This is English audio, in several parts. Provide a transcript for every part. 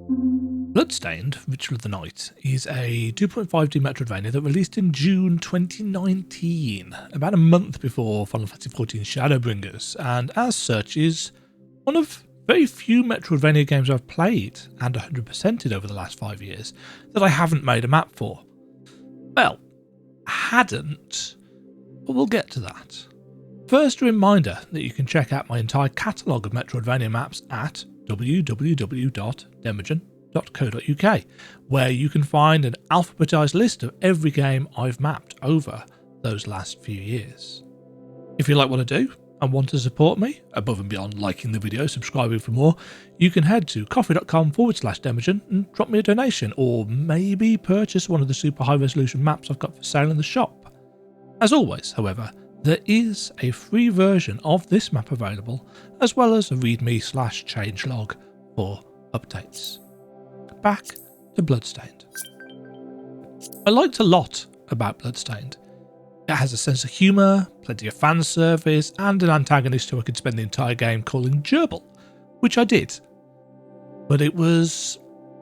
Bloodstained, Ritual of the Night, is a 2.5D metroidvania that released in June 2019, about a month before Final Fantasy XIV Shadowbringers, and as such is one of very few metroidvania games I've played and 100%ed over the last 5 years that I haven't made a map for. Well, hadn't, but we'll get to that. First, a reminder that you can check out my entire catalogue of metroidvania maps at www.demajen.co.uk, where you can find an alphabetised list of every game I've mapped over those last few years. If you like what I do and want to support me, above and beyond liking the video, subscribing for more, you can head to coffee.com/Demajen and drop me a donation, or maybe purchase one of the super high resolution maps I've got for sale in the shop. As always, however, there is a free version of this map available, as well as a readme/changelog for updates. Back to Bloodstained. I liked a lot about Bloodstained. It has a sense of humour, plenty of fan service, and an antagonist who I could spend the entire game calling Gerbil, which I did. But it was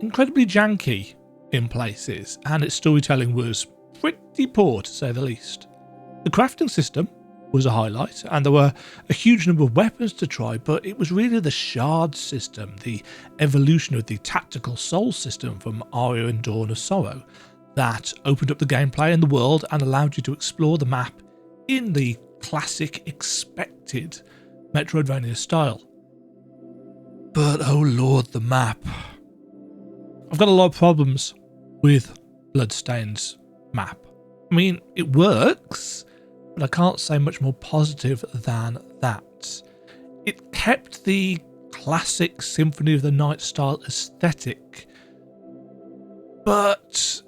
incredibly janky in places, and its storytelling was pretty poor to say the least. The crafting system was a highlight, and there were a huge number of weapons to try, but it was really the shard system, the evolution of the tactical soul system from Aria and Dawn of Sorrow, that opened up the gameplay and the world and allowed you to explore the map in the classic expected Metroidvania style. But oh lord, the map. I've got a lot of problems with Bloodstained's map. I mean, it works, but I can't say much more positive than that. It kept the classic Symphony of the Night style aesthetic, but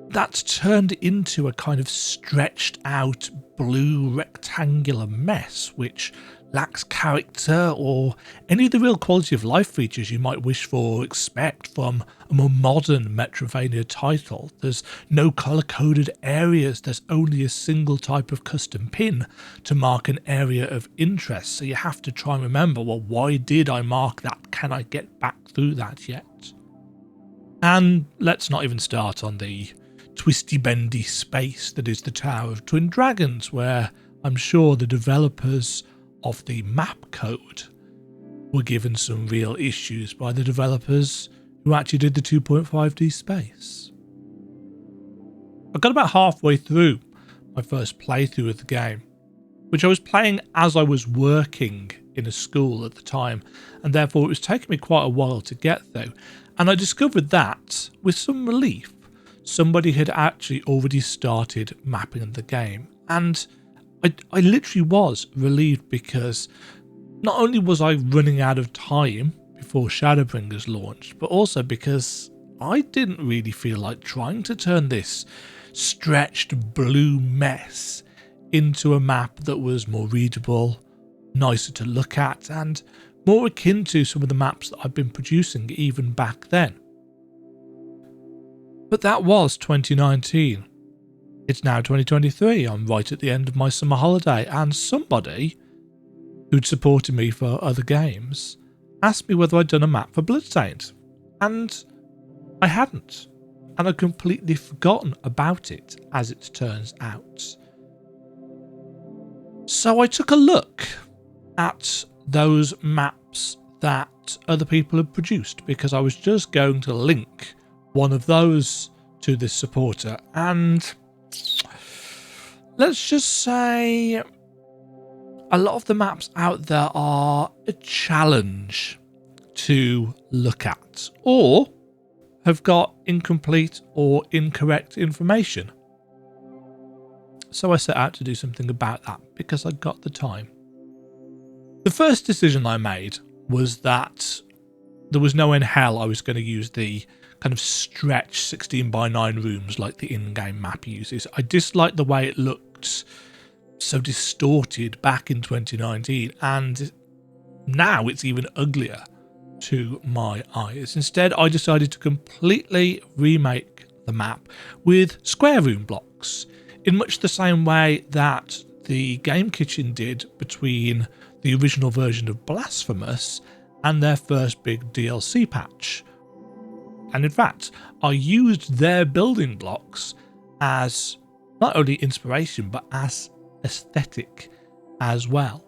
that's turned into a kind of stretched out blue rectangular mess which lacks character or any of the real quality of life features you might wish for or expect from a more modern Metroidvania title. There's no colour-coded areas, there's only a single type of custom pin to mark an area of interest, so you have to try and remember, well, why did I mark that? Can I get back through that yet? And let's not even start on the twisty-bendy space that is the Tower of Twin Dragons, where I'm sure the developers of the map code were given some real issues by the developers who actually did the 2.5D space. I got about halfway through my first playthrough of the game, which I was playing as I was working in a school at the time, and therefore it was taking me quite a while to get through, and I discovered that, with some relief, somebody had actually already started mapping the game, and I literally was relieved, because not only was I running out of time before Shadowbringers launched, but also because I didn't really feel like trying to turn this stretched blue mess into a map that was more readable, nicer to look at, and more akin to some of the maps that I've been producing even back then. But that was 2019. It's now 2023, I'm right at the end of my summer holiday, and somebody who'd supported me for other games asked me whether I'd done a map for Bloodstained, and I hadn't, and I'd completely forgotten about it, as it turns out. So I took a look at those maps that other people had produced, because I was just going to link one of those to this supporter, and let's just say a lot of the maps out there are a challenge to look at, or have got incomplete or incorrect information. So I set out to do something about that, because I got the time. The first decision I made was that there was no in hell I was going to use the kind of stretch 16:9 rooms like the in-game map uses. I disliked the way it looked so distorted back in 2019, and now it's even uglier to my eyes. Instead, I decided to completely remake the map with square room blocks, in much the same way that the Game Kitchen did between the original version of Blasphemous and their first big DLC patch, And in fact, I used their building blocks as not only inspiration, but as aesthetic as well.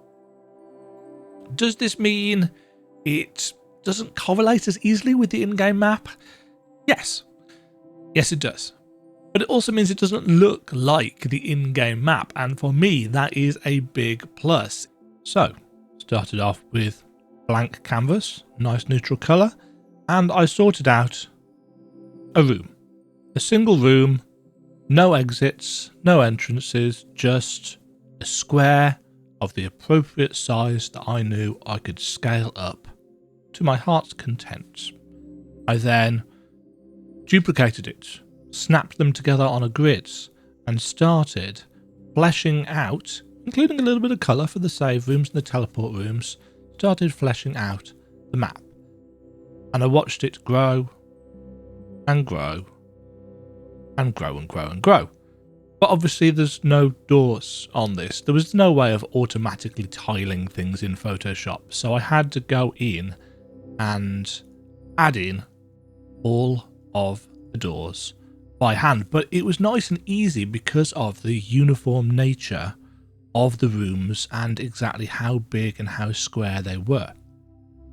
Does this mean it doesn't correlate as easily with the in-game map? Yes. Yes, it does. But it also means it doesn't look like the in-game map, and for me, that is a big plus. So, started off with blank canvas, nice neutral colour, and I sorted out a room. A single room, no exits, no entrances, just a square of the appropriate size that I knew I could scale up to my heart's content. I then duplicated it, snapped them together on a grid, and started fleshing out, including a little bit of colour for the save rooms and the teleport rooms, started fleshing out the map. And I watched it grow and grow and grow and grow and grow. But obviously there's no doors on this. There was no way of automatically tiling things in Photoshop, so I had to go in and add in all of the doors by hand. But it was nice and easy because of the uniform nature of the rooms and exactly how big and how square they were.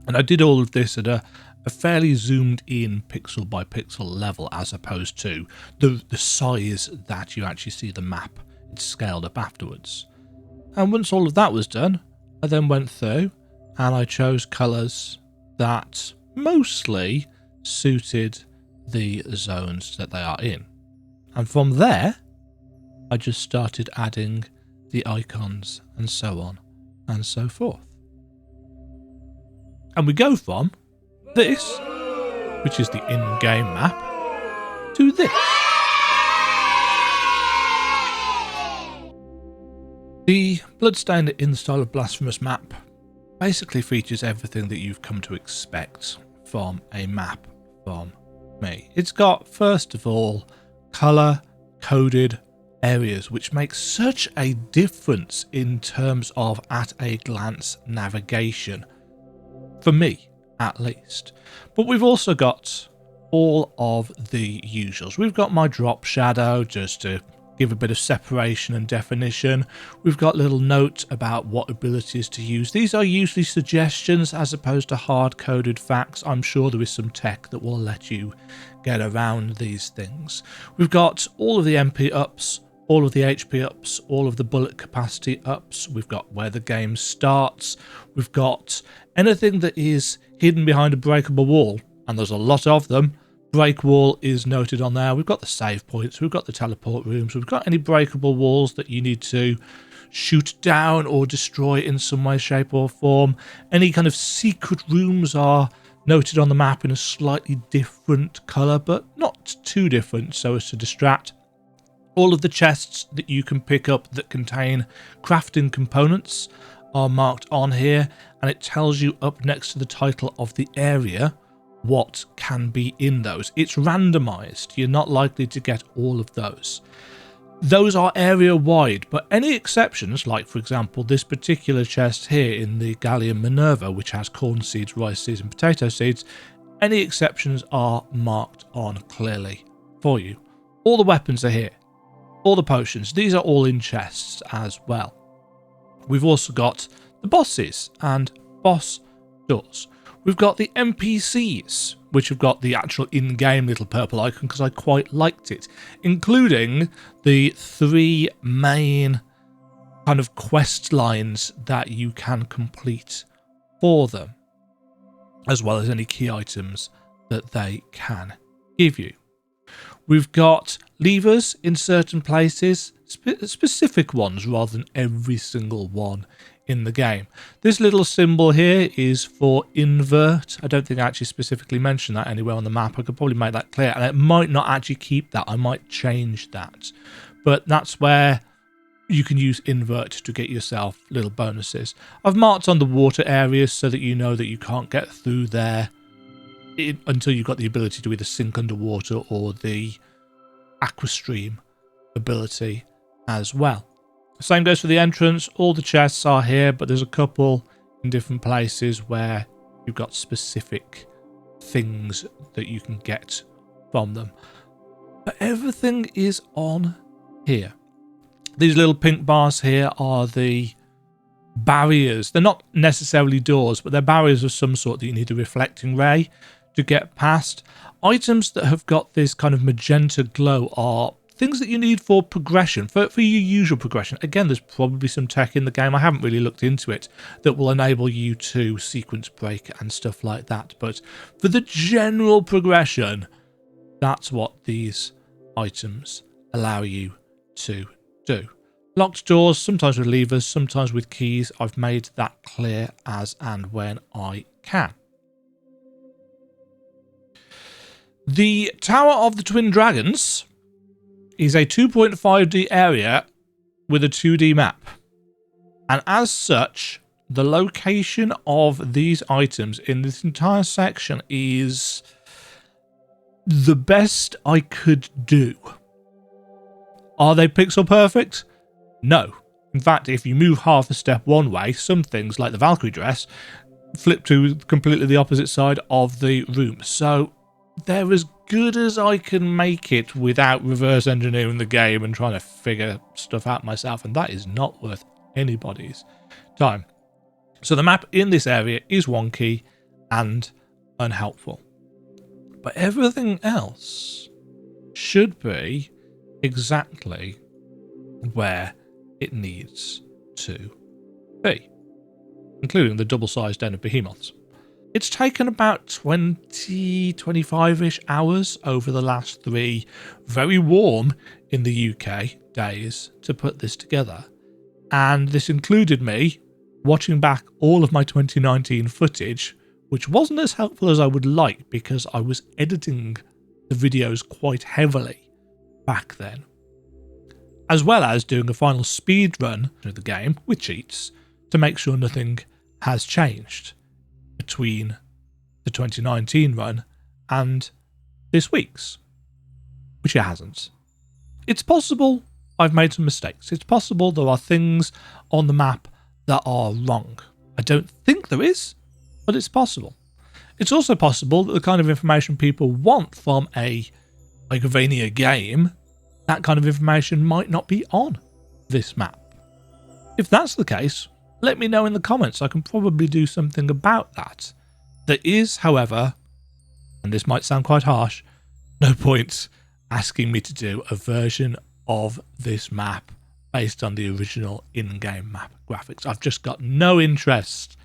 And I did all of this at a fairly zoomed in pixel by pixel level, as opposed to the size that you actually see the map. It's scaled up afterwards. And once all of that was done, I then went through and I chose colours that mostly suited the zones that they are in. And from there, I just started adding the icons and so on and so forth. And we go from this, which is the in-game map, to this. The Bloodstained in the style of Blasphemous map basically features everything that you've come to expect from a map from me. It's got, first of all, colour-coded areas, which makes such a difference in terms of at-a-glance navigation, for me at least. But we've also got all of the usuals. We've got my drop shadow, just to give a bit of separation and definition. We've got little notes about what abilities to use. These are usually suggestions as opposed to hard-coded facts. I'm sure there is some tech that will let you get around these things. We've got all of the MP ups, all of the HP ups, all of the bullet capacity ups. We've got where the game starts. We've got anything that is hidden behind a breakable wall, and there's a lot of them. Break wall is noted on there. We've got the save points, we've got the teleport rooms, we've got any breakable walls that you need to shoot down or destroy in some way, shape or form. Any kind of secret rooms are noted on the map in a slightly different colour, but not too different so as to distract. All of the chests that you can pick up that contain crafting components are marked on here, and it tells you up next to the title of the area what can be in those. It's randomized. You're not likely to get all of those. Those are area wide, but any exceptions, like for example this particular chest here in the Gallium Minerva, which has corn seeds, rice seeds and potato seeds, any exceptions are marked on clearly for you. All the weapons are here. All the potions. These are all in chests as well. We've also got the bosses and boss doors. We've got the NPCs, which have got the actual in-game little purple icon because I quite liked it, including the 3 main kind of quest lines that you can complete for them, as well as any key items that they can give you. We've got levers in certain places, specific ones rather than every single one in the game. This little symbol here is for invert. I don't think I actually specifically mentioned that anywhere on the map. I could probably make that clear, and it might not actually keep that. I might change that. But that's where you can use invert to get yourself little bonuses. I've marked on the water areas so that you know that you can't get through there until you've got the ability to either sink underwater or the aqua stream ability as well. Same goes for the entrance. All the chests are here, but there's a couple in different places where you've got specific things that you can get from them. But everything is on here. These little pink bars here are the barriers. They're not necessarily doors, but they're barriers of some sort that you need a reflecting ray to get past. Items that have got this kind of magenta glow are things that you need for progression, for your usual progression. Again, there's probably some tech in the game, I haven't really looked into it, that will enable you to sequence break and stuff like that. But for the general progression, that's what these items allow you to do. Locked doors, sometimes with levers, sometimes with keys. I've made that clear as and when I can. The Tower of the Twin Dragons is a 2.5D area with a 2D map. And as such, the location of these items in this entire section is the best I could do. Are they pixel perfect? No. In fact, if you move half a step one way, some things like the Valkyrie dress flip to completely the opposite side of the room. So they're as good as I can make it without reverse engineering the game and trying to figure stuff out myself, and that is not worth anybody's time. So the map in this area is wonky and unhelpful. But everything else should be exactly where it needs to be, including the double-sized den of behemoths. It's taken about 25-ish hours over the last 3 very warm in the UK days to put this together. And this included me watching back all of my 2019 footage, which wasn't as helpful as I would like because I was editing the videos quite heavily back then. As well as doing a final speed run through the game with cheats to make sure nothing has changed between the 2019 run and this week's, which it hasn't. It's possible I've made some mistakes. It's possible there are things on the map that are wrong. I don't think there is, but it's possible. It's also possible that the kind of information people want from a igavania game, that kind of information might not be on this map. If that's the case, let me know in the comments. I can probably do something about that. There is, however, and this might sound quite harsh, no point asking me to do a version of this map based on the original in-game map graphics. I've just got no interest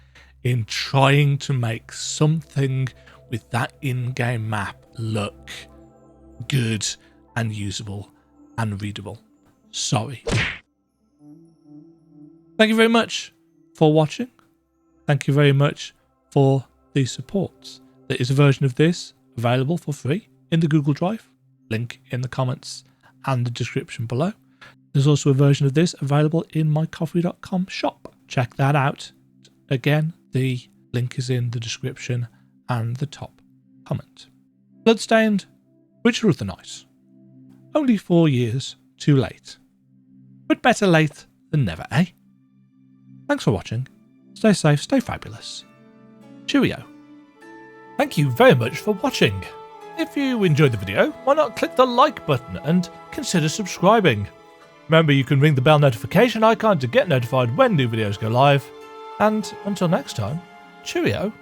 in trying to make something with that in-game map look good and usable and readable. Sorry. Thank you very much for watching. Thank you very much for the support. There is a version of this available for free in the Google Drive, link in the comments and the description below. There's also a version of this available in my coffee.com shop. Check that out. Again, the link is in the description and the top comment. Bloodstained, Ritual of the Night. Only 4 years too late. But better late than never, eh? Thanks for watching. Stay safe, stay fabulous. Cheerio. Thank you very much for watching. If you enjoyed the video, why not click the like button and consider subscribing. Remember, you can ring the bell notification icon to get notified when new videos go live. And until next time, cheerio.